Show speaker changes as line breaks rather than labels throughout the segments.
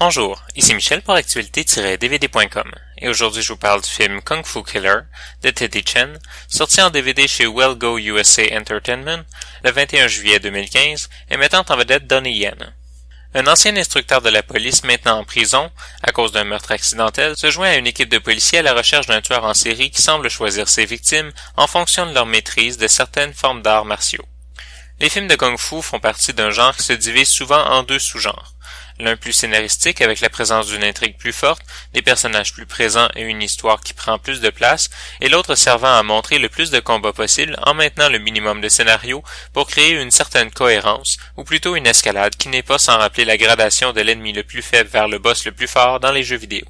Bonjour, ici Michel pour actualité-dvd.com et aujourd'hui je vous parle du film Kung Fu Killer de Teddy Chen, sorti en DVD chez Well Go USA Entertainment le 21 juillet 2015 et mettant en vedette Donnie Yen. Un ancien instructeur de la police maintenant en prison à cause d'un meurtre accidentel se joint à une équipe de policiers à la recherche d'un tueur en série qui semble choisir ses victimes en fonction de leur maîtrise de certaines formes d'arts martiaux. Les films de Kung Fu font partie d'un genre qui se divise souvent en deux sous-genres. L'un plus scénaristique avec la présence d'une intrigue plus forte, des personnages plus présents et une histoire qui prend plus de place, et l'autre servant à montrer le plus de combats possible en maintenant le minimum de scénario pour créer une certaine cohérence, ou plutôt une escalade qui n'est pas sans rappeler la gradation de l'ennemi le plus faible vers le boss le plus fort dans les jeux vidéo.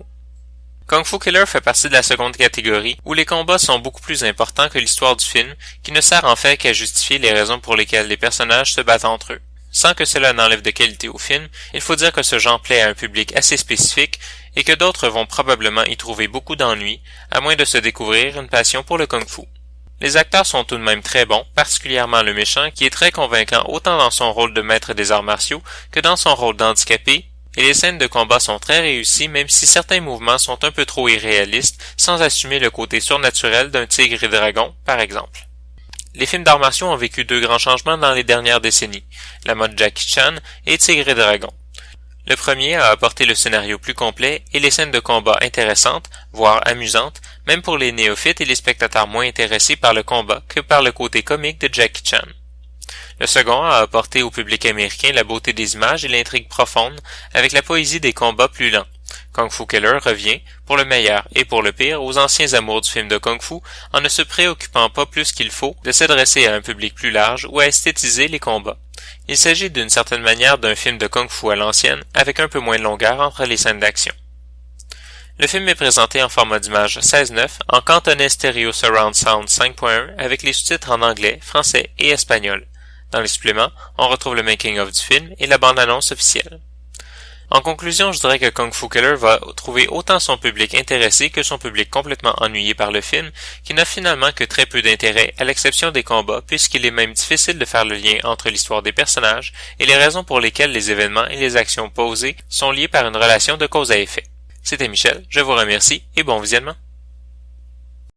Kung Fu Killer fait partie de la seconde catégorie, où les combats sont beaucoup plus importants que l'histoire du film, qui ne sert en fait qu'à justifier les raisons pour lesquelles les personnages se battent entre eux. Sans que cela n'enlève de qualité au film, il faut dire que ce genre plaît à un public assez spécifique et que d'autres vont probablement y trouver beaucoup d'ennuis, à moins de se découvrir une passion pour le Kung Fu. Les acteurs sont tout de même très bons, particulièrement le méchant, qui est très convaincant autant dans son rôle de maître des arts martiaux que dans son rôle d'handicapé, et les scènes de combat sont très réussies même si certains mouvements sont un peu trop irréalistes, sans assumer le côté surnaturel d'un tigre et dragon, par exemple. Les films d'arts martiaux ont vécu deux grands changements dans les dernières décennies, la mode Jackie Chan et Tigre et Dragon. Le premier a apporté le scénario plus complet et les scènes de combat intéressantes, voire amusantes, même pour les néophytes et les spectateurs moins intéressés par le combat que par le côté comique de Jackie Chan. Le second a apporté au public américain la beauté des images et l'intrigue profonde avec la poésie des combats plus lents. Kung Fu Killer revient, pour le meilleur et pour le pire, aux anciens amours du film de Kung Fu en ne se préoccupant pas plus qu'il faut de s'adresser à un public plus large ou à esthétiser les combats. Il s'agit d'une certaine manière d'un film de Kung Fu à l'ancienne, avec un peu moins de longueur entre les scènes d'action. Le film est présenté en format d'image 16:9 en cantonais stéréo surround sound 5.1 avec les sous-titres en anglais, français et espagnol. Dans les suppléments, on retrouve le making-of du film et la bande-annonce officielle. En conclusion, je dirais que Kung Fu Killer va trouver autant son public intéressé que son public complètement ennuyé par le film, qui n'a finalement que très peu d'intérêt à l'exception des combats, puisqu'il est même difficile de faire le lien entre l'histoire des personnages et les raisons pour lesquelles les événements et les actions posées sont liés par une relation de cause à effet. C'était Michel, je vous remercie et bon visionnement.